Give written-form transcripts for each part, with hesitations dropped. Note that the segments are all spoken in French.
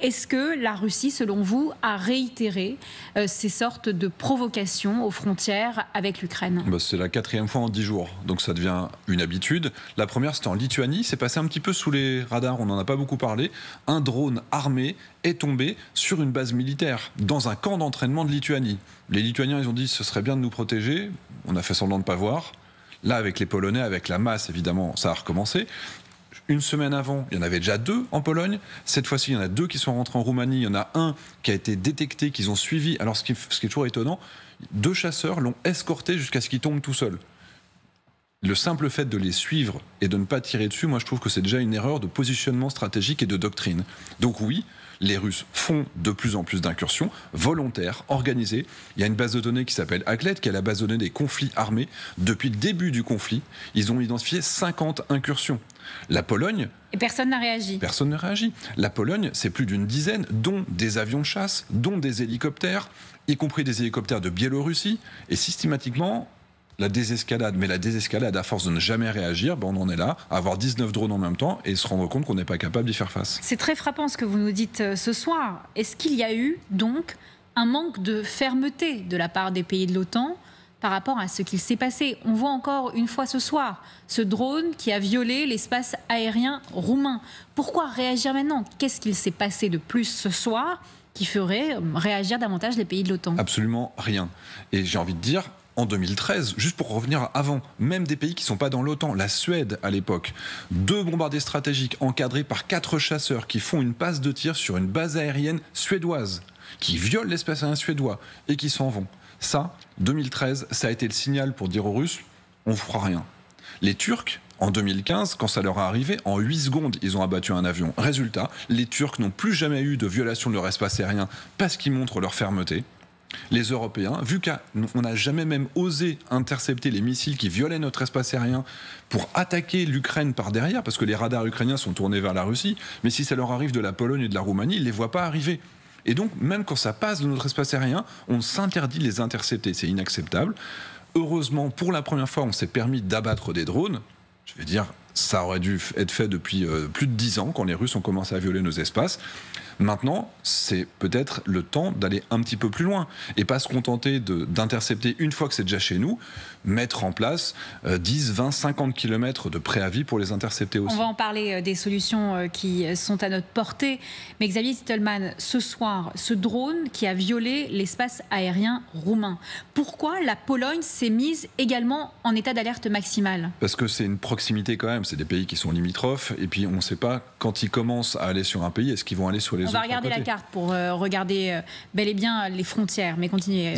Est-ce que la Russie, selon vous, a réitéré ces sortes de provocations aux frontières avec l'Ukraine? C'est la 4e fois en 10 jours, donc ça devient une habitude. La première, c'était en Lituanie, c'est passé un petit peu sous les radars, on n'en a pas beaucoup parlé. Un drone armé est tombé sur une base militaire, dans un camp d'entraînement de Lituanie. Les Lituaniens, ils ont dit, ce serait bien de nous protéger, on a fait semblant de ne pas voir. Là, avec les Polonais, avec la masse, évidemment, ça a recommencé. Une semaine avant, il y en avait déjà 2 en Pologne. Cette fois-ci, il y en a 2 qui sont rentrés en Roumanie. Il y en a un qui a été détecté, qu'ils ont suivi. Alors, ce qui est toujours étonnant, 2 chasseurs l'ont escorté jusqu'à ce qu'il tombe tout seul. Le simple fait de les suivre et de ne pas tirer dessus, moi, je trouve que c'est déjà une erreur de positionnement stratégique et de doctrine. Donc oui, les Russes font de plus en plus d'incursions volontaires, organisées. Il y a une base de données qui s'appelle ACLED, qui est la base de données des conflits armés. Depuis le début du conflit, ils ont identifié 50 incursions. La Pologne... Et personne n'a réagi. Personne ne réagit. La Pologne, c'est plus d'une dizaine, dont des avions de chasse, dont des hélicoptères, y compris des hélicoptères de Biélorussie. Et systématiquement, la désescalade. Mais la désescalade, à force de ne jamais réagir, on en est là, à avoir 19 drones en même temps et se rendre compte qu'on n'est pas capable d'y faire face. C'est très frappant ce que vous nous dites ce soir. Est-ce qu'il y a eu donc un manque de fermeté de la part des pays de l'OTAN par rapport à ce qu'il s'est passé? On voit encore une fois ce soir ce drone qui a violé l'espace aérien roumain. Pourquoi réagir maintenant? Qu'est-ce qu'il s'est passé de plus ce soir qui ferait réagir davantage les pays de l'OTAN? Absolument rien. Et j'ai envie de dire, en 2013, juste pour revenir avant, même des pays qui ne sont pas dans l'OTAN, la Suède à l'époque, 2 bombardiers stratégiques encadrés par 4 chasseurs qui font une passe de tir sur une base aérienne suédoise, qui violent l'espace aérien suédois et qui s'en vont. Ça, 2013, ça a été le signal pour dire aux Russes, on ne fera rien. Les Turcs, en 2015, quand ça leur est arrivé, en 8 secondes, ils ont abattu un avion. Résultat, les Turcs n'ont plus jamais eu de violation de leur espace aérien parce qu'ils montrent leur fermeté. Les Européens, vu qu'on n'a jamais même osé intercepter les missiles qui violaient notre espace aérien pour attaquer l'Ukraine par derrière, parce que les radars ukrainiens sont tournés vers la Russie, mais si ça leur arrive de la Pologne et de la Roumanie, ils ne les voient pas arriver. Et donc, même quand ça passe de notre espace aérien, on s'interdit de les intercepter. C'est inacceptable. Heureusement, pour la première fois, on s'est permis d'abattre des drones. Je vais dire, ça aurait dû être fait depuis plus de 10 ans, quand les Russes ont commencé à violer nos espaces. Maintenant, c'est peut-être le temps d'aller un petit peu plus loin et pas se contenter d'intercepter une fois que c'est déjà chez nous, mettre en place 10, 20, 50 km de préavis pour les intercepter aussi. On va en parler des solutions qui sont à notre portée. Mais Xavier Zitelmann, ce soir, ce drone qui a violé l'espace aérien roumain, pourquoi la Pologne s'est mise également en état d'alerte maximale? Parce que c'est une proximité quand même, c'est des pays qui sont limitrophes et puis on ne sait pas quand ils commencent à aller sur un pays, est-ce qu'ils vont aller sur les autres? On va regarder la carte pour regarder bel et bien les frontières, mais continuez.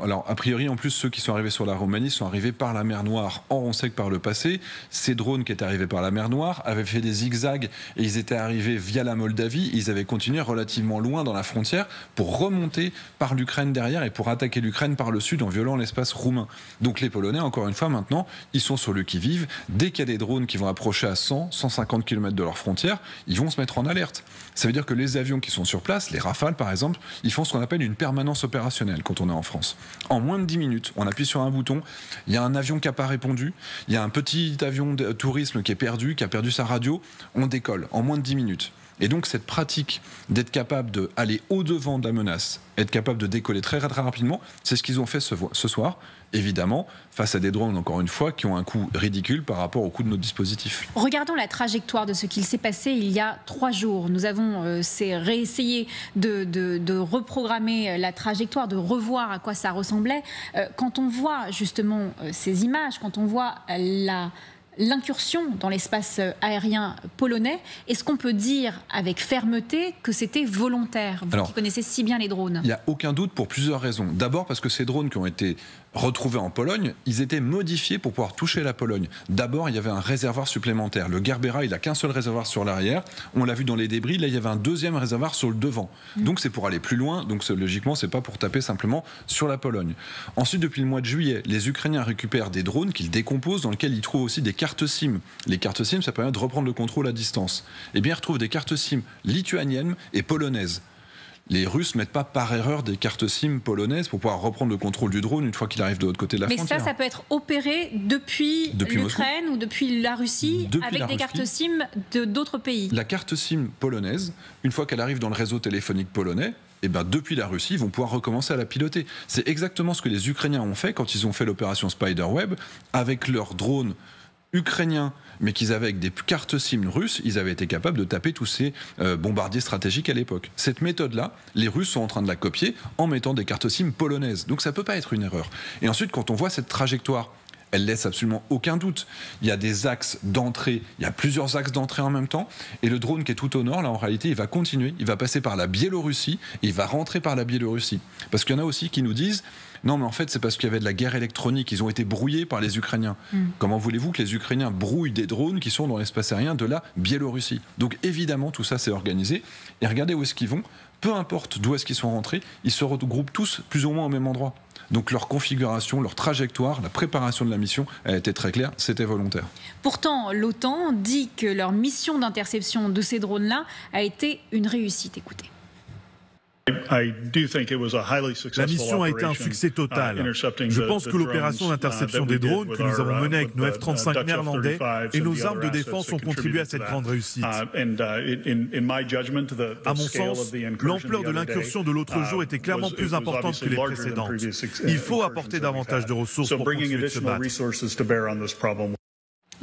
Alors, a priori, en plus, ceux qui sont arrivés sur la Roumanie sont arrivés par la mer Noire. Or, on sait que par le passé, ces drones qui étaient arrivés par la mer Noire avaient fait des zigzags et ils étaient arrivés via la Moldavie. Ils avaient continué relativement loin dans la frontière pour remonter par l'Ukraine derrière et pour attaquer l'Ukraine par le sud en violant l'espace roumain. Donc les Polonais, encore une fois, maintenant, ils sont sur le qui-vive. Dès qu'il y a des drones qui vont approcher à 100, 150 km de leur frontière, ils vont se mettre en alerte. Ça veut dire que les avions qui sont sur place, les Rafales par exemple, ils font ce qu'on appelle une permanence opérationnelle quand on est en France. En moins de 10 minutes, on appuie sur un bouton, il y a un avion qui n'a pas répondu, il y a un petit avion de tourisme qui est perdu, qui a perdu sa radio, on décolle en moins de 10 minutes. Et donc cette pratique d'être capable d'aller au-devant de la menace, être capable de décoller très rapidement, c'est ce qu'ils ont fait ce soir, évidemment, face à des drones, encore une fois, qui ont un coût ridicule par rapport au coût de nos dispositifs. Regardons la trajectoire de ce qu'il s'est passé il y a 3 jours. Nous avons réessayé de reprogrammer la trajectoire, de revoir à quoi ça ressemblait. Quand on voit justement ces images, quand on voit l'incursion dans l'espace aérien polonais, est-ce qu'on peut dire avec fermeté que c'était volontaire, vous qui connaissez si bien les drones? Il n'y a aucun doute pour plusieurs raisons. D'abord parce que ces drones qui ont été retrouvés en Pologne, ils étaient modifiés pour pouvoir toucher la Pologne. D'abord, il y avait un réservoir supplémentaire. Le Gerbera, il n'a qu'un seul réservoir sur l'arrière. On l'a vu dans les débris, là il y avait un deuxième réservoir sur le devant. Donc c'est pour aller plus loin, donc logiquement c'est pas pour taper simplement sur la Pologne. Ensuite, depuis le mois de juillet, les Ukrainiens récupèrent des drones qu'ils décomposent, dans lesquels ils trouvent aussi des cartes SIM. Les cartes SIM, ça permet de reprendre le contrôle à distance. Eh bien, ils retrouvent des cartes SIM lituaniennes et polonaises. les Russes mettent pas par erreur des cartes SIM polonaises pour pouvoir reprendre le contrôle du drone une fois qu'il arrive de l'autre côté de la frontière. Mais ça peut être opéré depuis l'Ukraine ou depuis la Russie avec des cartes SIM d'autres pays. La carte SIM polonaise, une fois qu'elle arrive dans le réseau téléphonique polonais, et ben depuis la Russie, ils vont pouvoir recommencer à la piloter. C'est exactement ce que les Ukrainiens ont fait quand ils ont fait l'opération Spiderweb avec leurs drones ukrainiens, mais qu'ils avaient avec des cartes SIM russes, ils avaient été capables de taper tous ces bombardiers stratégiques à l'époque. Cette méthode-là, les Russes sont en train de la copier en mettant des cartes SIM polonaises. Donc ça ne peut pas être une erreur. Et ensuite, quand on voit cette trajectoire, elle laisse absolument aucun doute. Il y a des axes d'entrée, il y a plusieurs axes d'entrée en même temps, et le drone qui est tout au nord, là en réalité, il va continuer, il va passer par la Biélorussie, et il va rentrer par la Biélorussie. Parce qu'il y en a aussi qui nous disent, non mais en fait c'est parce qu'il y avait de la guerre électronique, ils ont été brouillés par les Ukrainiens. Comment voulez-vous que les Ukrainiens brouillent des drones qui sont dans l'espace aérien de la Biélorussie? Donc évidemment tout ça c'est organisé, et regardez où est-ce qu'ils vont, peu importe d'où est-ce qu'ils sont rentrés, ils se regroupent tous plus ou moins au même endroit. Donc leur configuration, leur trajectoire, la préparation de la mission a été très claire, c'était volontaire. Pourtant, l'OTAN dit que leur mission d'interception de ces drones-là a été une réussite. Écoutez. La mission a été un succès total. Je pense que l'opération d'interception des drones que nous avons menée avec nos F-35 néerlandais et nos armes de défense ont contribué à cette grande réussite. À mon sens, l'ampleur de l'incursion de l'autre jour était clairement plus importante que les précédentes. Il faut apporter davantage de ressources pour continuer de se battre.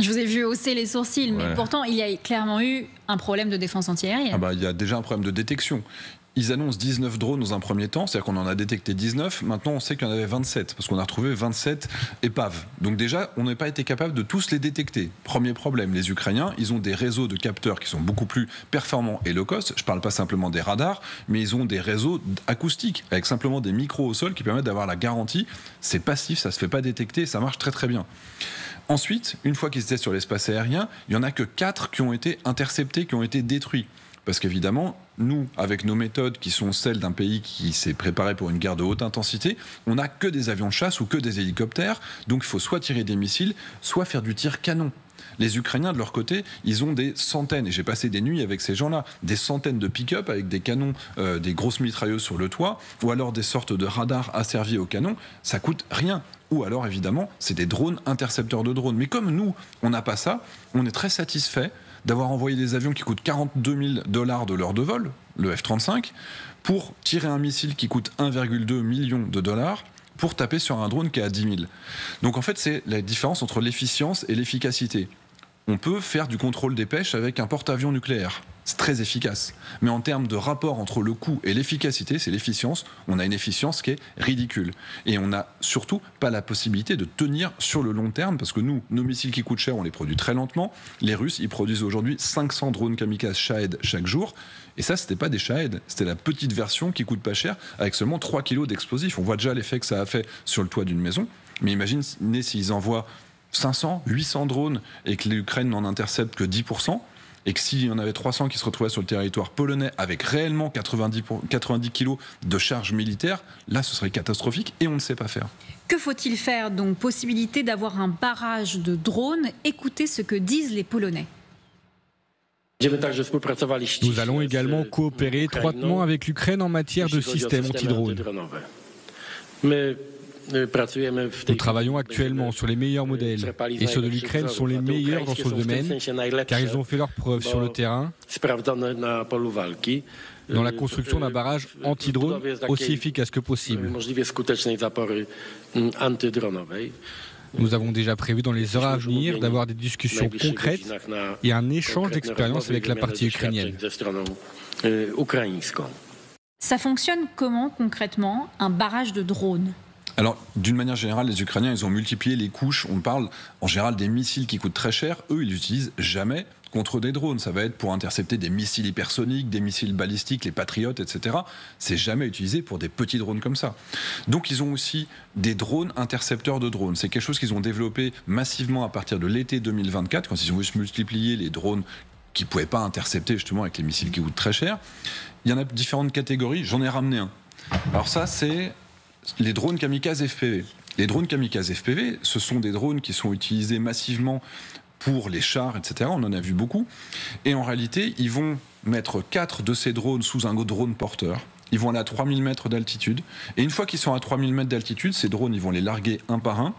Je vous ai vu hausser les sourcils, mais pourtant il y a clairement eu un problème de défense antiaérienne. Il y a déjà un problème de détection. Ils annoncent 19 drones dans un premier temps, c'est-à-dire qu'on en a détecté 19, maintenant on sait qu'il y en avait 27, parce qu'on a retrouvé 27 épaves. Donc déjà, on n'a pas été capable de tous les détecter. Premier problème, les Ukrainiens, ils ont des réseaux de capteurs qui sont beaucoup plus performants et low cost. Je ne parle pas simplement des radars, mais ils ont des réseaux acoustiques, avec simplement des micros au sol qui permettent d'avoir la garantie. C'est passif, ça ne se fait pas détecter, ça marche très très bien. Ensuite, une fois qu'ils étaient sur l'espace aérien, il n'y en a que 4 qui ont été interceptés, qui ont été détruits. Parce qu'évidemment, nous, avec nos méthodes qui sont celles d'un pays qui s'est préparé pour une guerre de haute intensité, on n'a que des avions de chasse ou que des hélicoptères. Donc il faut soit tirer des missiles, soit faire du tir canon. Les Ukrainiens, de leur côté, ils ont des centaines, et j'ai passé des nuits avec ces gens-là, des centaines de pick-up avec des canons, des grosses mitrailleuses sur le toit, ou alors des sortes de radars asservis au canon. Ça coûte rien. Ou alors, évidemment, c'est des drones intercepteurs de drones. Mais comme nous, on n'a pas ça, on est très satisfait d'avoir envoyé des avions qui coûtent $42 000 de l'heure de vol, le F-35, pour tirer un missile qui coûte 1,2 million de dollars pour taper sur un drone qui est à 10 000. Donc en fait, c'est la différence entre l'efficience et l'efficacité. On peut faire du contrôle des pêches avec un porte-avions nucléaire. C'est très efficace. Mais en termes de rapport entre le coût et l'efficacité, c'est l'efficience. On a une efficience qui est ridicule. Et on n'a surtout pas la possibilité de tenir sur le long terme, parce que nous, nos missiles qui coûtent cher, on les produit très lentement. Les Russes, ils produisent aujourd'hui 500 drones kamikazes Shahed chaque jour. Et ça, c'était pas des Shahed, c'était la petite version qui coûte pas cher, avec seulement 3 kilos d'explosifs. On voit déjà l'effet que ça a fait sur le toit d'une maison. Mais imaginez s'ils envoient 500, 800 drones et que l'Ukraine n'en intercepte que 10%, et que s'il y en avait 300 qui se retrouvaient sur le territoire polonais avec réellement 90 kilos de charge militaire, là ce serait catastrophique et on ne sait pas faire. Que faut-il faire donc? Possibilité d'avoir un barrage de drones. Écoutez ce que disent les Polonais. Nous allons également coopérer étroitement avec l'Ukraine en matière de systèmes anti-drones. Nous travaillons actuellement sur les meilleurs modèles et ceux de l'Ukraine sont les meilleurs dans ce domaine car ils ont fait leurs preuves sur le terrain dans la construction d'un barrage anti-drone aussi efficace que possible. Nous avons déjà prévu dans les heures à venir d'avoir des discussions concrètes et un échange d'expériences avec la partie ukrainienne. Ça fonctionne comment concrètement, un barrage de drones ? Alors, d'une manière générale, les Ukrainiens, ils ont multiplié les couches. On parle en général des missiles qui coûtent très cher. Eux, ils l'utilisent jamais contre des drones. Ça va être pour intercepter des missiles hypersoniques, des missiles balistiques, les Patriotes, etc. C'est jamais utilisé pour des petits drones comme ça. Donc, ils ont aussi des drones intercepteurs de drones. C'est quelque chose qu'ils ont développé massivement à partir de l'été 2024, quand ils ont multiplié les drones qui ne pouvaient pas intercepter justement avec les missiles qui coûtent très cher. Il y en a différentes catégories. J'en ai ramené un. Alors ça, c'est les drones kamikazes FPV. Les drones kamikazes FPV, ce sont des drones qui sont utilisés massivement pour les chars, etc. On en a vu beaucoup. Et en réalité, ils vont mettre 4 de ces drones sous un drone porteur. ils vont aller à 3000 mètres d'altitude. Et une fois qu'ils sont à 3000 mètres d'altitude, ces drones, ils vont les larguer un par un,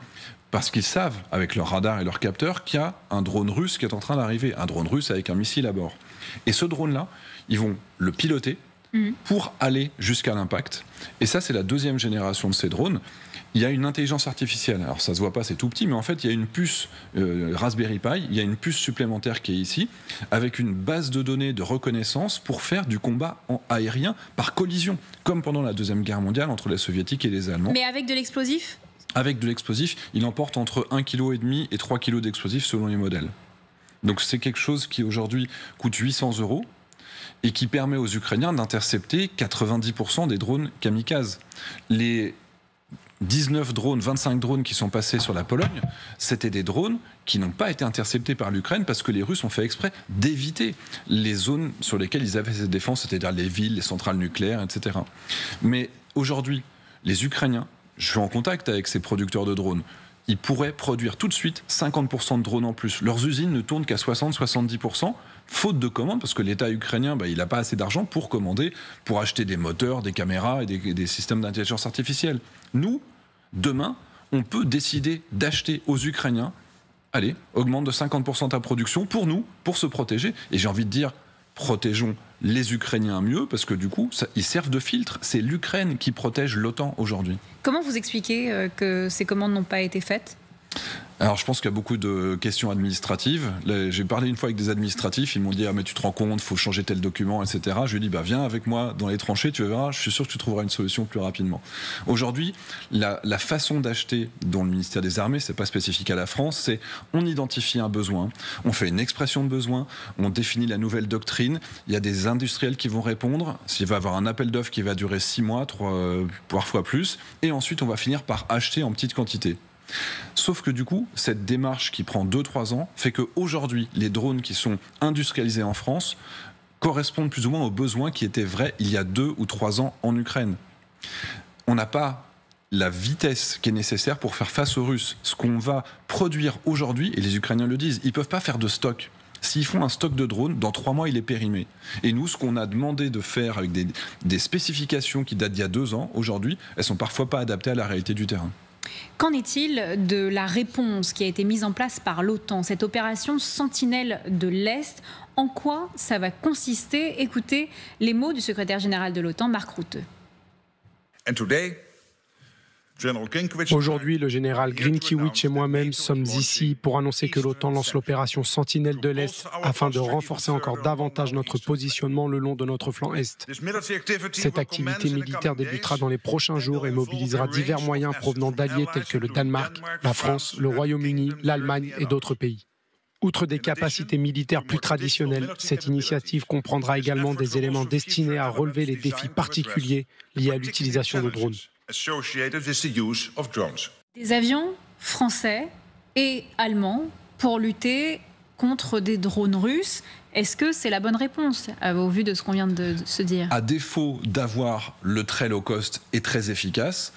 parce qu'ils savent, avec leur radar et leur capteur, qu'il y a un drone russe qui est en train d'arriver, un drone russe avec un missile à bord. Et ce drone-là, ils vont le piloter pour aller jusqu'à l'impact. Et ça, c'est la deuxième génération de ces drones. Il y a une intelligence artificielle. Alors ça se voit pas, c'est tout petit, mais en fait, il y a une puce Raspberry Pi, il y a une puce supplémentaire qui est ici, avec une base de données de reconnaissance pour faire du combat aérien par collision, comme pendant la Deuxième Guerre mondiale entre les Soviétiques et les Allemands. Mais avec de l'explosif ? Avec de l'explosif, il emporte entre 1,5 kg et 3 kg d'explosifs selon les modèles. Donc c'est quelque chose qui aujourd'hui coûte 800 € et qui permet aux Ukrainiens d'intercepter 90% des drones kamikazes. Les 19 drones, 25 drones qui sont passés sur la Pologne, c'était des drones qui n'ont pas été interceptés par l'Ukraine parce que les Russes ont fait exprès d'éviter les zones sur lesquelles ils avaient cette défense, c'est-à-dire les villes, les centrales nucléaires, etc. Mais aujourd'hui, les Ukrainiens, je suis en contact avec ces producteurs de drones, ils pourraient produire tout de suite 50% de drones en plus. Leurs usines ne tournent qu'à 60-70%, faute de commandes, parce que l'État ukrainien, il n'a pas assez d'argent pour commander, pour acheter des moteurs, des caméras et des systèmes d'intelligence artificielle. Nous, demain, on peut décider d'acheter aux Ukrainiens, allez, augmente de 50% ta production pour nous, pour se protéger. Et j'ai envie de dire, protégeons les Ukrainiens mieux, parce que du coup, ils servent de filtre. C'est l'Ukraine qui protège l'OTAN aujourd'hui. Comment vous expliquez que ces commandes n'ont pas été faites ? Alors je pense qu'il y a beaucoup de questions administratives. Là, j'ai parlé une fois avec des administratifs, ils m'ont dit « Ah mais tu te rends compte, il faut changer tel document, etc. » Je lui ai dit « Viens avec moi dans les tranchées, tu verras, je suis sûr que tu trouveras une solution plus rapidement. » Aujourd'hui, la façon d'acheter dont le ministère des Armées, c'est pas spécifique à la France, c'est on identifie un besoin, on fait une expression de besoin, on définit la nouvelle doctrine, il y a des industriels qui vont répondre, s'il va y avoir un appel d'offres qui va durer 6 mois, 3, parfois plus, et ensuite on va finir par acheter en petite quantité. Sauf que du coup, cette démarche qui prend 2-3 ans fait qu'aujourd'hui, les drones qui sont industrialisés en France correspondent plus ou moins aux besoins qui étaient vrais il y a 2 ou 3 ans en Ukraine. On n'a pas la vitesse qui est nécessaire pour faire face aux Russes. Ce qu'on va produire aujourd'hui, et les Ukrainiens le disent, ils ne peuvent pas faire de stock. S'ils font un stock de drones, dans 3 mois, il est périmé. Et nous, ce qu'on a demandé de faire avec des spécifications qui datent d'il y a 2 ans, aujourd'hui, elles ne sont parfois pas adaptées à la réalité du terrain. Qu'en est-il de la réponse qui a été mise en place par l'OTAN, cette opération Sentinelle de l'Est? En quoi ça va consister? Écoutez les mots du secrétaire général de l'OTAN, Mark Rutte. Aujourd'hui, le général Grinkiewicz et moi-même sommes ici pour annoncer que l'OTAN lance l'opération Sentinelle de l'Est afin de renforcer encore davantage notre positionnement le long de notre flanc Est. Cette activité militaire débutera dans les prochains jours et mobilisera divers moyens provenant d'alliés tels que le Danemark, la France, le Royaume-Uni, l'Allemagne et d'autres pays. Outre des capacités militaires plus traditionnelles, cette initiative comprendra également des éléments destinés à relever les défis particuliers liés à l'utilisation de drones. Des avions français et allemands pour lutter contre des drones russes. Est-ce que c'est la bonne réponse au vu de ce qu'on vient de se dire? À défaut d'avoir le très low cost et très efficace,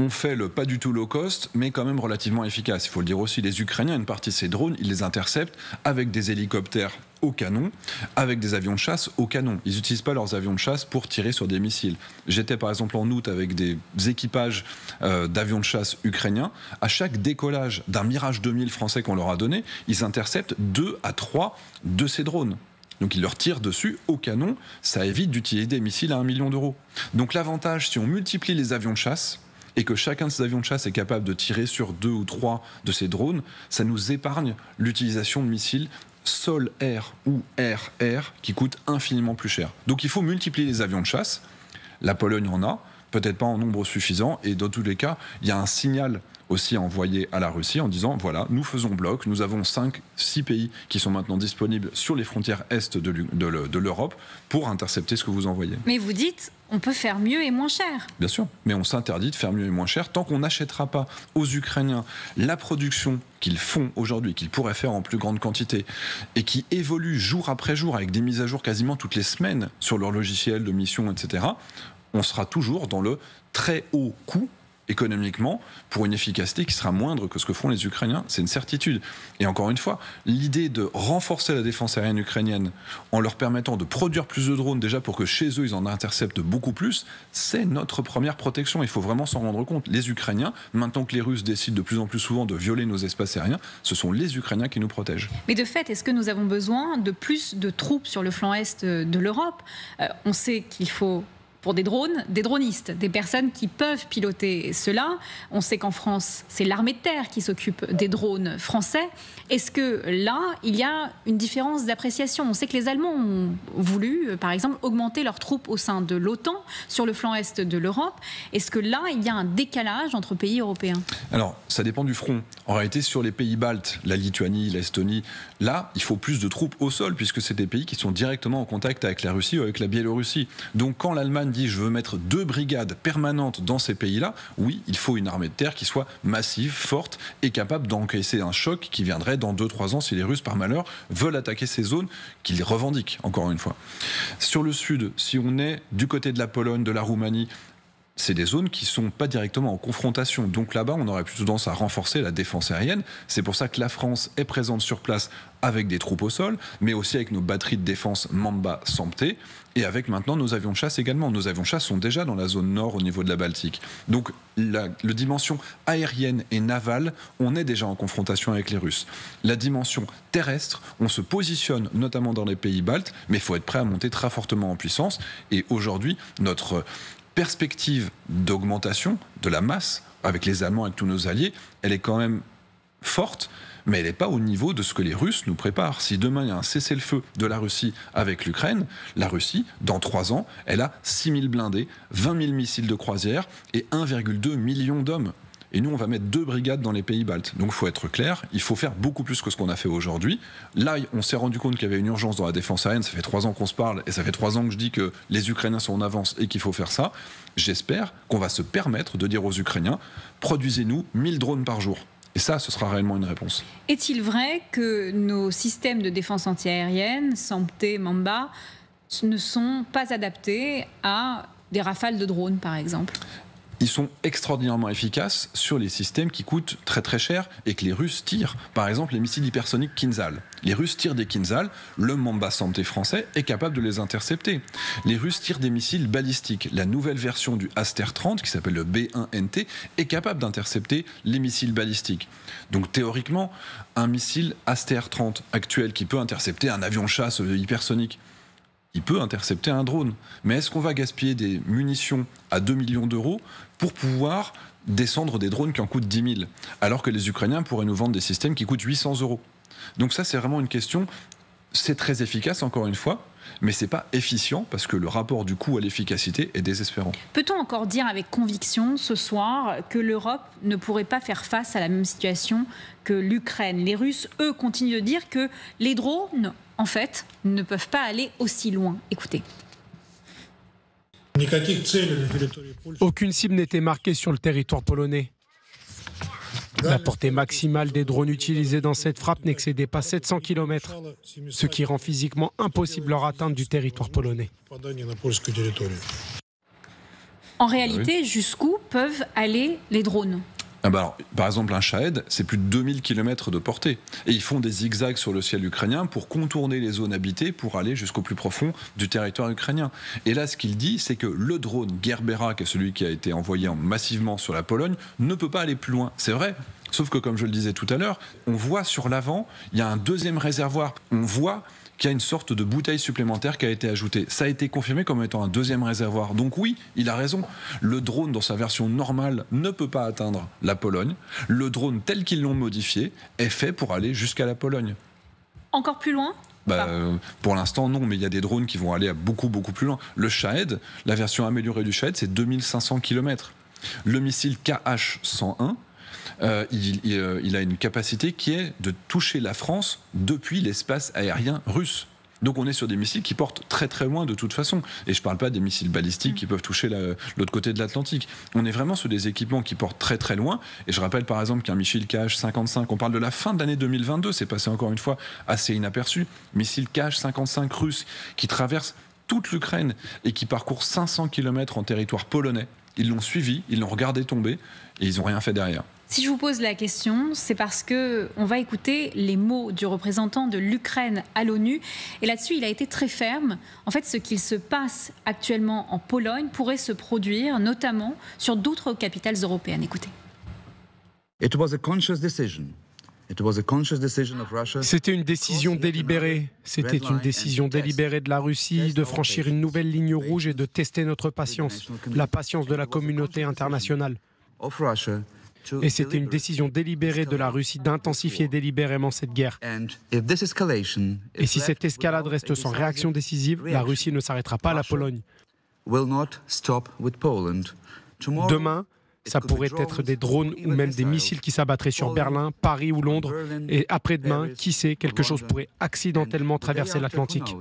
on fait le pas du tout low cost, mais quand même relativement efficace. Il faut le dire aussi, les Ukrainiens, une partie de ces drones, ils les interceptent avec des hélicoptères au canon, avec des avions de chasse au canon. Ils n'utilisent pas leurs avions de chasse pour tirer sur des missiles. J'étais par exemple en août avec des équipages d'avions de chasse ukrainiens. À chaque décollage d'un Mirage 2000 français qu'on leur a donné, ils interceptent 2 à 3 de ces drones. Donc ils leur tirent dessus au canon, ça évite d'utiliser des missiles à 1 million d'euros. Donc l'avantage, si on multiplie les avions de chasse, et que chacun de ces avions de chasse est capable de tirer sur 2 ou 3 de ces drones, ça nous épargne l'utilisation de missiles sol-air ou air-air qui coûtent infiniment plus cher. Donc il faut multiplier les avions de chasse. La Pologne en a, peut-être pas en nombre suffisant, et dans tous les cas, il y a un signal aussi envoyé à la Russie en disant voilà, nous faisons bloc, nous avons 5-6 pays qui sont maintenant disponibles sur les frontières est de l'Europe pour intercepter ce que vous envoyez. Mais vous dites, on peut faire mieux et moins cher. Bien sûr, mais on s'interdit de faire mieux et moins cher tant qu'on n'achètera pas aux Ukrainiens la production qu'ils font aujourd'hui, qu'ils pourraient faire en plus grande quantité, et qui évolue jour après jour avec des mises à jour quasiment toutes les semaines sur leur logiciel de mission, etc., on sera toujours dans le très haut coût économiquement pour une efficacité qui sera moindre que ce que font les Ukrainiens, c'est une certitude. Et encore une fois, l'idée de renforcer la défense aérienne ukrainienne en leur permettant de produire plus de drones déjà pour que chez eux ils en interceptent beaucoup plus, c'est notre première protection. Il faut vraiment s'en rendre compte. Les Ukrainiens, maintenant que les Russes décident de plus en plus souvent de violer nos espaces aériens, ce sont les Ukrainiens qui nous protègent. Mais de fait, est-ce que nous avons besoin de plus de troupes sur le flanc est de l'Europe ? On sait qu'il faut, pour des drones, des dronistes, des personnes qui peuvent piloter cela. On sait qu'en France, c'est l'armée de terre qui s'occupe des drones français. Est-ce que là, il y a une différence d'appréciation ? On sait que les Allemands ont voulu, par exemple, augmenter leurs troupes au sein de l'OTAN sur le flanc est de l'Europe. Est-ce que là, il y a un décalage entre pays européens ? Alors, ça dépend du front. En réalité, sur les pays baltes, la Lituanie, l'Estonie, là, il faut plus de troupes au sol, puisque c'est des pays qui sont directement en contact avec la Russie ou avec la Biélorussie. Donc, quand l'Allemagne dit « je veux mettre 2 brigades permanentes dans ces pays-là », oui, il faut une armée de terre qui soit massive, forte et capable d'encaisser un choc qui viendrait dans 2-3 ans si les Russes, par malheur, veulent attaquer ces zones qu'ils revendiquent, encore une fois. Sur le sud, si on est du côté de la Pologne, de la Roumanie, c'est des zones qui ne sont pas directement en confrontation. Donc là-bas, on aurait plutôt tendance à renforcer la défense aérienne. C'est pour ça que la France est présente sur place avec des troupes au sol, mais aussi avec nos batteries de défense Mamba SAMP-T, et avec maintenant nos avions de chasse également. Nos avions de chasse sont déjà dans la zone nord au niveau de la Baltique. Donc la dimension aérienne et navale, on est déjà en confrontation avec les Russes. La dimension terrestre, on se positionne notamment dans les pays baltes, mais il faut être prêt à monter très fortement en puissance. Et aujourd'hui, notre perspective d'augmentation de la masse avec les Allemands, avec tous nos alliés, elle est quand même forte, mais elle n'est pas au niveau de ce que les Russes nous préparent. Si demain il y a un cessez-le-feu de la Russie avec l'Ukraine, la Russie, dans 3 ans, elle a 6 000 blindés, 20 000 missiles de croisière et 1,2 million d'hommes. Et nous, on va mettre 2 brigades dans les pays baltes. Donc, il faut être clair, il faut faire beaucoup plus que ce qu'on a fait aujourd'hui. Là, on s'est rendu compte qu'il y avait une urgence dans la défense aérienne. Ça fait 3 ans qu'on se parle et ça fait 3 ans que je dis que les Ukrainiens sont en avance et qu'il faut faire ça. J'espère qu'on va se permettre de dire aux Ukrainiens, produisez-nous 1000 drones par jour. Et ça, ce sera réellement une réponse. Est-il vrai que nos systèmes de défense antiaérienne, SAMP-T, Mamba, ne sont pas adaptés à des rafales de drones, par exemple ? Ils sont extraordinairement efficaces sur les systèmes qui coûtent très très cher et que les Russes tirent. Par exemple, les missiles hypersoniques Kinzhal. Les Russes tirent des Kinzhal, le Mamba SAMP-T français est capable de les intercepter. Les Russes tirent des missiles balistiques. La nouvelle version du Aster-30, qui s'appelle le B1NT, est capable d'intercepter les missiles balistiques. Donc théoriquement, un missile Aster-30 actuel qui peut intercepter un avion de chasse hypersonique, il peut intercepter un drone. Mais est-ce qu'on va gaspiller des munitions à 2 millions d'euros pour pouvoir descendre des drones qui en coûtent 10 000, alors que les Ukrainiens pourraient nous vendre des systèmes qui coûtent 800 euros? Donc ça, c'est vraiment une question. C'est très efficace, encore une fois, mais c'est pas efficient parce que le rapport du coût à l'efficacité est désespérant. Peut-on encore dire avec conviction ce soir que l'Europe ne pourrait pas faire face à la même situation que l'Ukraine? Les Russes, eux, continuent de dire que les drones, en fait, ne peuvent pas aller aussi loin. Écoutez. Aucune cible n'était marquée sur le territoire polonais. La portée maximale des drones utilisés dans cette frappe n'excédait pas 700 km, ce qui rend physiquement impossible leur atteinte du territoire polonais. En réalité, jusqu'où peuvent aller les drones ? Alors, par exemple, un Shahed, c'est plus de 2000 km de portée. Et ils font des zigzags sur le ciel ukrainien pour contourner les zones habitées pour aller jusqu'au plus profond du territoire ukrainien. Et là, ce qu'il dit, c'est que le drone Gerbera, qui est celui qui a été envoyé massivement sur la Pologne, ne peut pas aller plus loin. C'est vrai. Sauf que, comme je le disais tout à l'heure, on voit sur l'avant, il y a un deuxième réservoir. On voit qu'il y a une sorte de bouteille supplémentaire qui a été ajoutée. Ça a été confirmé comme étant un deuxième réservoir. Donc oui, il a raison. Le drone, dans sa version normale, ne peut pas atteindre la Pologne. Le drone, tel qu'ils l'ont modifié, est fait pour aller jusqu'à la Pologne. Encore plus loin ? Pour l'instant, non, mais il y a des drones qui vont aller à beaucoup plus loin. Le Shahed, la version améliorée du Shahed, c'est 2500 km. Le missile KH-101, il a une capacité qui est de toucher la France depuis l'espace aérien russe. Donc on est sur des missiles qui portent très très loin de toute façon. Et je ne parle pas des missiles balistiques qui peuvent toucher l'autre côté de l'Atlantique. On est vraiment sur des équipements qui portent très très loin. Et je rappelle par exemple qu'un missile KH-55, on parle de la fin de l'année 2022, c'est passé encore une fois assez inaperçu. Missile KH-55 russe qui traverse toute l'Ukraine et qui parcourt 500 km en territoire polonais. Ils l'ont suivi, ils l'ont regardé tomber et ils n'ont rien fait derrière. Si je vous pose la question, c'est parce qu'on va écouter les mots du représentant de l'Ukraine à l'ONU. Et là-dessus, il a été très ferme. En fait, ce qu'il se passe actuellement en Pologne pourrait se produire, notamment sur d'autres capitales européennes. Écoutez. C'était une décision délibérée. C'était une décision délibérée de la Russie de franchir une nouvelle ligne rouge et de tester notre patience, la patience de la communauté internationale. Et c'était une décision délibérée de la Russie d'intensifier délibérément cette guerre. Et si cette escalade reste sans réaction décisive, la Russie ne s'arrêtera pas à la Pologne. Demain, ça pourrait être des drones ou même des missiles qui s'abattraient sur Berlin, Paris ou Londres. Et après-demain, qui sait, quelque chose pourrait accidentellement traverser l'Atlantique.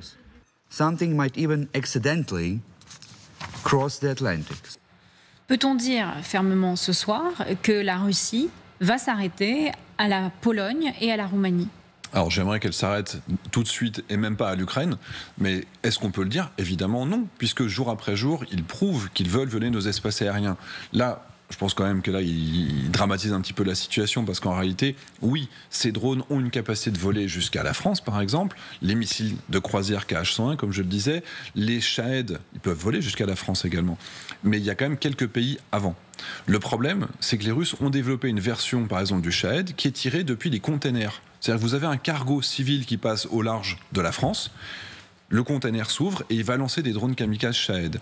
Peut-on dire fermement ce soir que la Russie va s'arrêter à la Pologne et à la Roumanie ? Alors j'aimerais qu'elle s'arrête tout de suite et même pas à l'Ukraine, mais est-ce qu'on peut le dire ? Évidemment non, puisque jour après jour, ils prouvent qu'ils veulent violer nos espaces aériens. Là, je pense quand même que là, il dramatise un petit peu la situation parce qu'en réalité, oui, ces drones ont une capacité de voler jusqu'à la France, par exemple. Les missiles de croisière KH-101, comme je le disais, les Shahed, ils peuvent voler jusqu'à la France également. Mais il y a quand même quelques pays avant. Le problème, c'est que les Russes ont développé une version, par exemple, du Shahed qui est tirée depuis les containers. C'est-à-dire que vous avez un cargo civil qui passe au large de la France. Le container s'ouvre et il va lancer des drones kamikazes Shahed.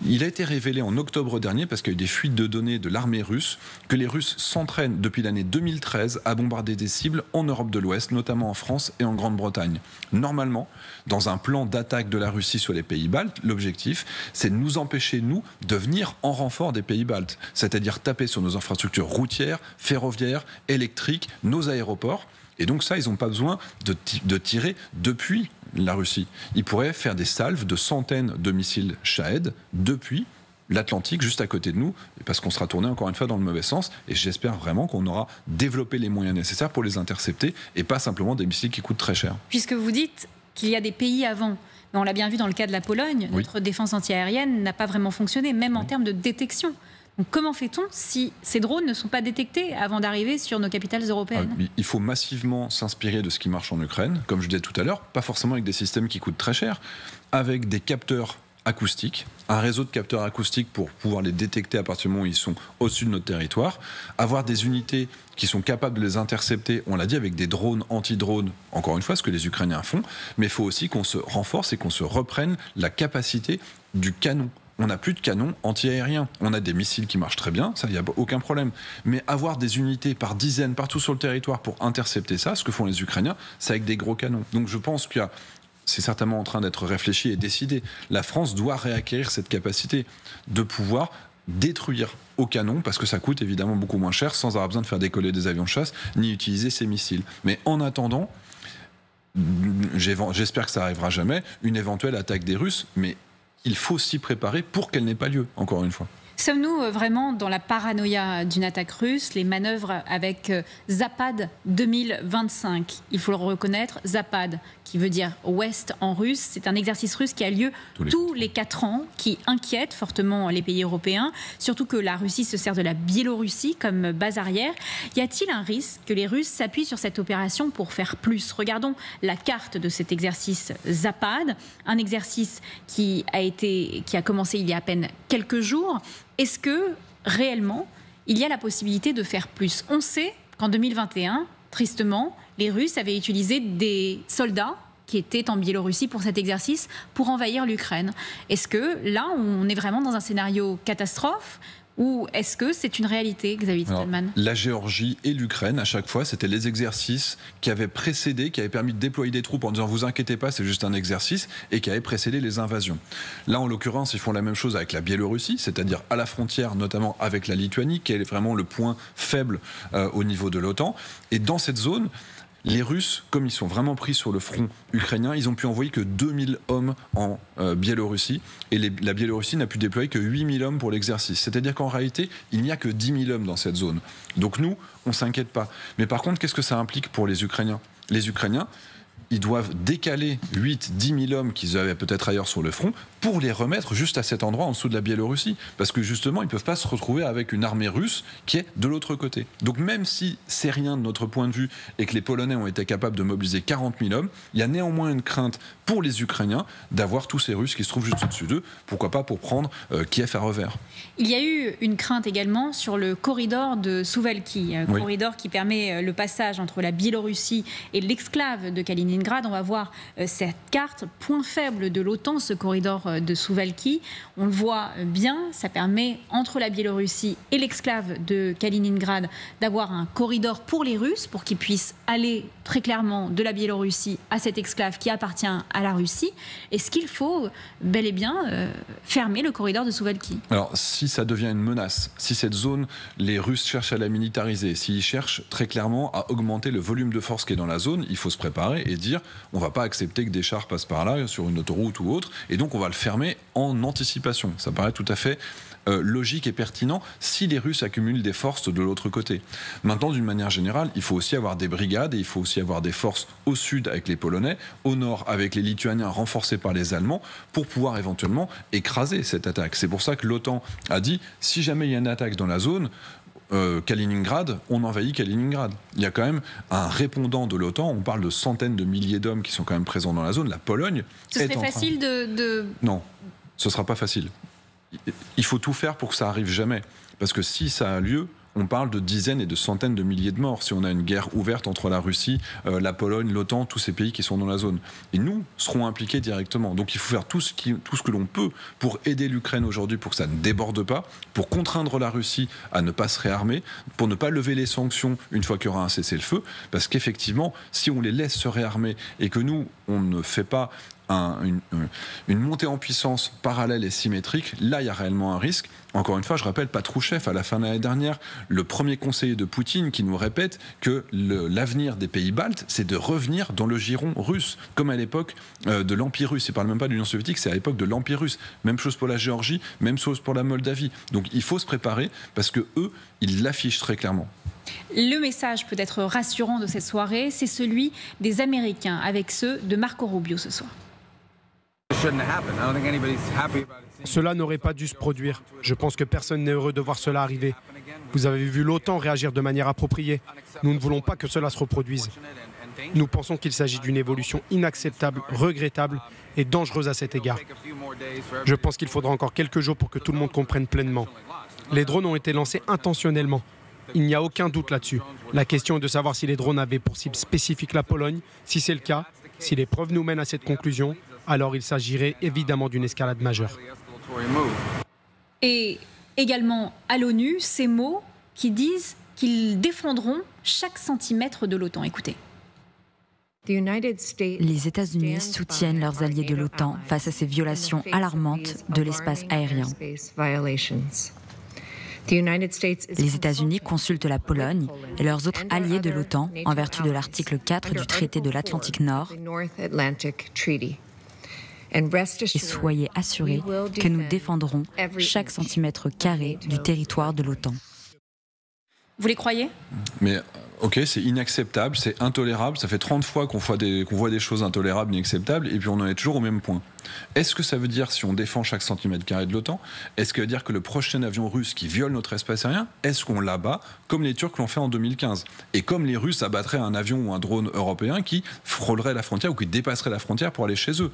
Il a été révélé en octobre dernier, parce qu'il y a eu des fuites de données de l'armée russe, que les Russes s'entraînent depuis l'année 2013 à bombarder des cibles en Europe de l'Ouest, notamment en France et en Grande-Bretagne. Normalement, dans un plan d'attaque de la Russie sur les pays baltes, l'objectif, c'est de nous empêcher, nous, de venir en renfort des pays baltes. C'est-à-dire taper sur nos infrastructures routières, ferroviaires, électriques, nos aéroports. Et donc ça, ils n'ont pas besoin de tirer depuis la Russie. Ils pourraient faire des salves de centaines de missiles Shahed depuis l'Atlantique, juste à côté de nous, parce qu'on sera tourné encore une fois dans le mauvais sens. Et j'espère vraiment qu'on aura développé les moyens nécessaires pour les intercepter et pas simplement des missiles qui coûtent très cher. Puisque vous dites qu'il y a des pays avant, mais on l'a bien vu dans le cas de la Pologne, notre défense antiaérienne n'a pas vraiment fonctionné, même en termes de détection. Donc comment fait-on si ces drones ne sont pas détectés avant d'arriver sur nos capitales européennes ? Il faut massivement s'inspirer de ce qui marche en Ukraine, comme je disais tout à l'heure, pas forcément avec des systèmes qui coûtent très cher, avec des capteurs acoustiques, un réseau de capteurs acoustiques pour pouvoir les détecter à partir du moment où ils sont au-dessus de notre territoire, avoir des unités qui sont capables de les intercepter, on l'a dit, avec des drones anti-drones, encore une fois, ce que les Ukrainiens font, mais il faut aussi qu'on se renforce et qu'on se reprenne la capacité du canon. On n'a plus de canons anti-aériens. On a des missiles qui marchent très bien, ça, il n'y a aucun problème. Mais avoir des unités par dizaines partout sur le territoire pour intercepter ça, ce que font les Ukrainiens, c'est avec des gros canons. Donc je pense que c'est certainement en train d'être réfléchi et décidé. La France doit réacquérir cette capacité de pouvoir détruire au canon, parce que ça coûte évidemment beaucoup moins cher, sans avoir besoin de faire décoller des avions de chasse, ni utiliser ces missiles. Mais en attendant, j'espère que ça n'arrivera jamais, une éventuelle attaque des Russes, mais il faut s'y préparer pour qu'elle n'ait pas lieu, encore une fois. Sommes-nous vraiment dans la paranoïa d'une attaque russe, les manœuvres avec Zapad 2025 ? Il faut le reconnaître, Zapad, qui veut dire ouest en russe, c'est un exercice russe qui a lieu tous les 4 ans, qui inquiète fortement les pays européens, surtout que la Russie se sert de la Biélorussie comme base arrière. Y a-t-il un risque que les Russes s'appuient sur cette opération pour faire plus ? Regardons la carte de cet exercice Zapad, un exercice qui a commencé il y a à peine quelques jours. Est-ce que, réellement, il y a la possibilité de faire plus ? On sait qu'en 2021, tristement, les Russes avaient utilisé des soldats qui étaient en Biélorussie pour cet exercice, pour envahir l'Ukraine. Est-ce que, là, on est vraiment dans un scénario catastrophe ? Ou est-ce que c'est une réalité, Xavier Titelman ? La Géorgie et l'Ukraine, à chaque fois, c'était les exercices qui avaient précédé, qui avaient permis de déployer des troupes en disant « vous inquiétez pas, c'est juste un exercice » et qui avaient précédé les invasions. Là, en l'occurrence, ils font la même chose avec la Biélorussie, c'est-à-dire à la frontière, notamment avec la Lituanie, qui est vraiment le point faible au niveau de l'OTAN. Et dans cette zone, les Russes, comme ils sont vraiment pris sur le front ukrainien, ils n'ont pu envoyer que 2000 hommes en Biélorussie. Et la Biélorussie n'a pu déployer que 8000 hommes pour l'exercice. C'est-à-dire qu'en réalité, il n'y a que 10 000 hommes dans cette zone. Donc nous, on ne s'inquiète pas. Mais par contre, qu'est-ce que ça implique pour les Ukrainiens ? Les Ukrainiens, ils doivent décaler 8-10 000 hommes qu'ils avaient peut-être ailleurs sur le front pour les remettre juste à cet endroit en dessous de la Biélorussie. Parce que justement, ils ne peuvent pas se retrouver avec une armée russe qui est de l'autre côté. Donc même si c'est rien de notre point de vue et que les Polonais ont été capables de mobiliser 40 000 hommes, il y a néanmoins une crainte pour les Ukrainiens d'avoir tous ces Russes qui se trouvent juste au-dessus d'eux. Pourquoi pas pour prendre Kiev à revers. Il y a eu une crainte également sur le corridor de Suwałki, corridor qui permet le passage entre la Biélorussie et l'exclave de Kaliningrad. On va voir cette carte, point faible de l'OTAN, ce corridor de Suwałki. On le voit bien, ça permet entre la Biélorussie et l'exclave de Kaliningrad d'avoir un corridor pour les Russes, pour qu'ils puissent aller très clairement de la Biélorussie à cette exclave qui appartient à la Russie. Est-ce qu'il faut bel et bien fermer le corridor de Suwałki? Alors, si ça devient une menace, si cette zone, les Russes cherchent à la militariser, s'ils cherchent très clairement à augmenter le volume de force qui est dans la zone, il faut se préparer et dire on ne va pas accepter que des chars passent par là, sur une autoroute ou autre, et donc on va le fermer en anticipation. Ça paraît tout à fait logique et pertinent si les Russes accumulent des forces de l'autre côté. Maintenant, d'une manière générale, il faut aussi avoir des brigades et il faut aussi avoir des forces au sud avec les Polonais, au nord avec les Lituaniens renforcés par les Allemands pour pouvoir éventuellement écraser cette attaque. C'est pour ça que l'OTAN a dit si jamais il y a une attaque dans la zone, Kaliningrad, on envahit Kaliningrad. Il y a quand même un répondant de l'OTAN, on parle de centaines de milliers d'hommes qui sont quand même présents dans la zone, la Pologne. Ce serait facile de... Non, ce ne sera pas facile. Il faut tout faire pour que ça arrive jamais. Parce que si ça a lieu, on parle de dizaines et de centaines de milliers de morts si on a une guerre ouverte entre la Russie, la Pologne, l'OTAN, tous ces pays qui sont dans la zone. Et nous serons impliqués directement. Donc il faut faire tout ce que l'on peut pour aider l'Ukraine aujourd'hui pour que ça ne déborde pas, pour contraindre la Russie à ne pas se réarmer, pour ne pas lever les sanctions une fois qu'il y aura un cessez-le-feu. Parce qu'effectivement, si on les laisse se réarmer et que nous, on ne fait pas une montée en puissance parallèle et symétrique, là il y a réellement un risque. Encore une fois, je rappelle Patrouchev à la fin de l'année dernière, le premier conseiller de Poutine qui nous répète que l'avenir des pays baltes, c'est de revenir dans le giron russe, comme à l'époque de l'Empire russe. Il ne parle même pas de l'Union soviétique, c'est à l'époque de l'Empire russe. Même chose pour la Géorgie, même chose pour la Moldavie. Donc il faut se préparer parce que eux, ils l'affichent très clairement. Le message peut-être rassurant de cette soirée, c'est celui des Américains avec ceux de Marco Rubio ce soir. Cela n'aurait pas dû se produire. Je pense que personne n'est heureux de voir cela arriver. Vous avez vu l'OTAN réagir de manière appropriée. Nous ne voulons pas que cela se reproduise. Nous pensons qu'il s'agit d'une évolution inacceptable, regrettable et dangereuse à cet égard. Je pense qu'il faudra encore quelques jours pour que tout le monde comprenne pleinement. Les drones ont été lancés intentionnellement. Il n'y a aucun doute là-dessus. La question est de savoir si les drones avaient pour cible spécifique la Pologne. Si c'est le cas, si les preuves nous mènent à cette conclusion, alors il s'agirait évidemment d'une escalade majeure. Et également à l'ONU, ces mots qui disent qu'ils défendront chaque centimètre de l'OTAN. Écoutez. Les États-Unis soutiennent leurs alliés de l'OTAN face à ces violations alarmantes de l'espace aérien. Les États-Unis consultent la Pologne et leurs autres alliés de l'OTAN en vertu de l'article 4 du traité de l'Atlantique Nord. Et soyez assurés que nous défendrons chaque centimètre carré du territoire de l'OTAN. Vous les croyez ? Mais ok, c'est inacceptable, c'est intolérable. Ça fait 30 fois qu'on voit des choses intolérables, inacceptables, et puis on en est toujours au même point. Est-ce que ça veut dire, si on défend chaque centimètre carré de l'OTAN, est-ce que ça veut dire que le prochain avion russe qui viole notre espace aérien, est-ce qu'on l'abat comme les Turcs l'ont fait en 2015 ? Et comme les Russes abattraient un avion ou un drone européen qui frôlerait la frontière ou qui dépasserait la frontière pour aller chez eux ?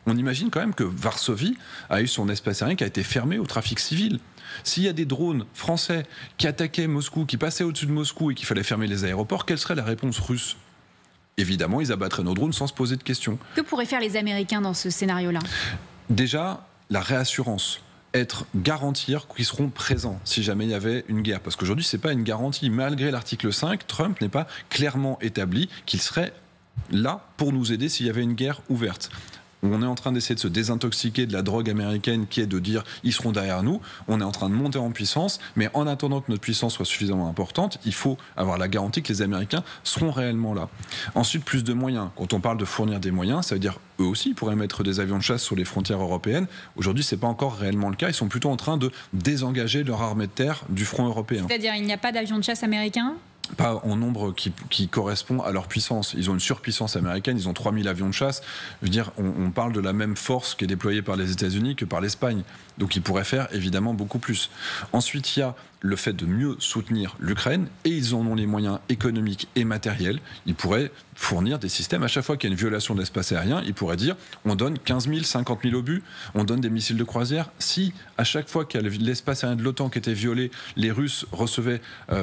On imagine quand même que Varsovie a eu son espace aérien qui a été fermé au trafic civil. S'il y a des drones français qui attaquaient Moscou, qui passaient au-dessus de Moscou et qu'il fallait fermer les aéroports, quelle serait la réponse russe ? Évidemment, ils abattraient nos drones sans se poser de questions. Que pourraient faire les Américains dans ce scénario-là ? Déjà, la réassurance. Garantir qu'ils seront présents si jamais il y avait une guerre. Parce qu'aujourd'hui, ce n'est pas une garantie. Malgré l'article 5, Trump n'est pas clairement établi qu'il serait là pour nous aider s'il y avait une guerre ouverte. On est en train d'essayer de se désintoxiquer de la drogue américaine qui est de dire ils seront derrière nous. On est en train de monter en puissance, mais en attendant que notre puissance soit suffisamment importante, il faut avoir la garantie que les Américains seront réellement là. Ensuite, plus de moyens. Quand on parle de fournir des moyens, ça veut dire eux aussi pourraient mettre des avions de chasse sur les frontières européennes. Aujourd'hui, ce n'est pas encore réellement le cas. Ils sont plutôt en train de désengager leur armée de terre du front européen. C'est-à-dire il n'y a pas d'avions de chasse américains ? pas en nombre qui correspond à leur puissance. Ils ont une surpuissance américaine, ils ont 3000 avions de chasse. Je veux dire, on parle de la même force qui est déployée par les États-Unis que par l'Espagne. Donc ils pourraient faire évidemment beaucoup plus. Ensuite, il y a le fait de mieux soutenir l'Ukraine, et ils en ont les moyens économiques et matériels. Ils pourraient fournir des systèmes. À chaque fois qu'il y a une violation de l'espace aérien, ils pourraient dire on donne 15 000, 50 000 obus, on donne des missiles de croisière. Si à chaque fois qu'il y a l'espace aérien de l'OTAN qui était violé, les Russes recevaient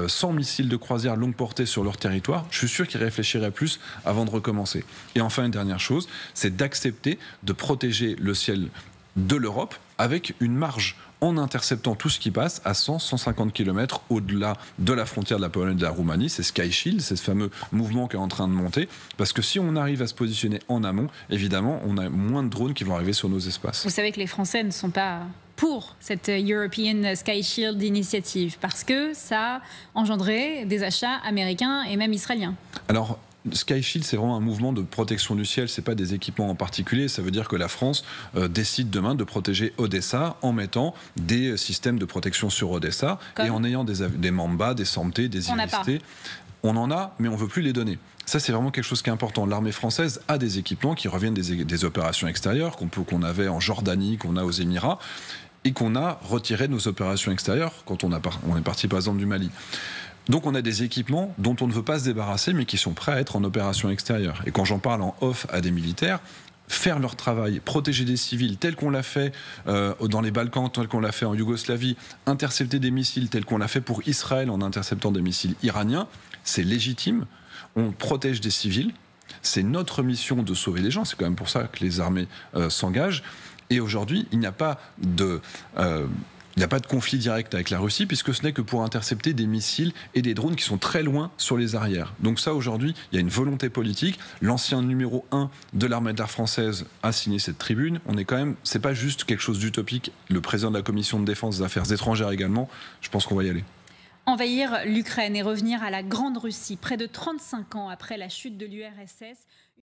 100 missiles de croisière longue portée sur leur territoire, je suis sûr qu'ils réfléchiraient plus avant de recommencer. Et enfin, une dernière chose, c'est d'accepter de protéger le ciel de l'Europe avec une marge, en interceptant tout ce qui passe à 100-150 km au-delà de la frontière de la Pologne et de la Roumanie. C'est Sky Shield, c'est ce fameux mouvement qui est en train de monter. Parce que si on arrive à se positionner en amont, évidemment, on a moins de drones qui vont arriver sur nos espaces. Vous savez que les Français ne sont pas pour cette European Sky Shield initiative, parce que ça a engendré des achats américains et même israéliens. Alors, Sky Shield, c'est vraiment un mouvement de protection du ciel, c'est pas des équipements en particulier. Ça veut dire que la France décide demain de protéger Odessa en mettant des systèmes de protection sur Odessa et en ayant des Mamba, des Samté, des Iris-T. On en a, mais on veut plus les donner. Ça, c'est vraiment quelque chose qui est important. L'armée française a des équipements qui reviennent des opérations extérieures qu'on avait en Jordanie, qu'on a aux Émirats, et qu'on a retiré de nos opérations extérieures quand on est parti par exemple du Mali. Donc on a des équipements dont on ne veut pas se débarrasser, mais qui sont prêts à être en opération extérieure. Et quand j'en parle en off à des militaires, faire leur travail, protéger des civils tel qu'on l'a fait dans les Balkans, tel qu'on l'a fait en Yougoslavie, intercepter des missiles tel qu'on l'a fait pour Israël en interceptant des missiles iraniens, c'est légitime. On protège des civils. C'est notre mission de sauver des gens. C'est quand même pour ça que les armées s'engagent. Et aujourd'hui, il n'y a pas de conflit direct avec la Russie, puisque ce n'est que pour intercepter des missiles et des drones qui sont très loin sur les arrières. Donc ça, aujourd'hui, il y a une volonté politique. L'ancien numéro 1 de l'armée de l'air française a signé cette tribune. On est quand même, c'est pas juste quelque chose d'utopique. Le président de la Commission de défense des affaires étrangères également, je pense qu'on va y aller. Envahir l'Ukraine et revenir à la Grande Russie, près de 35 ans après la chute de l'URSS.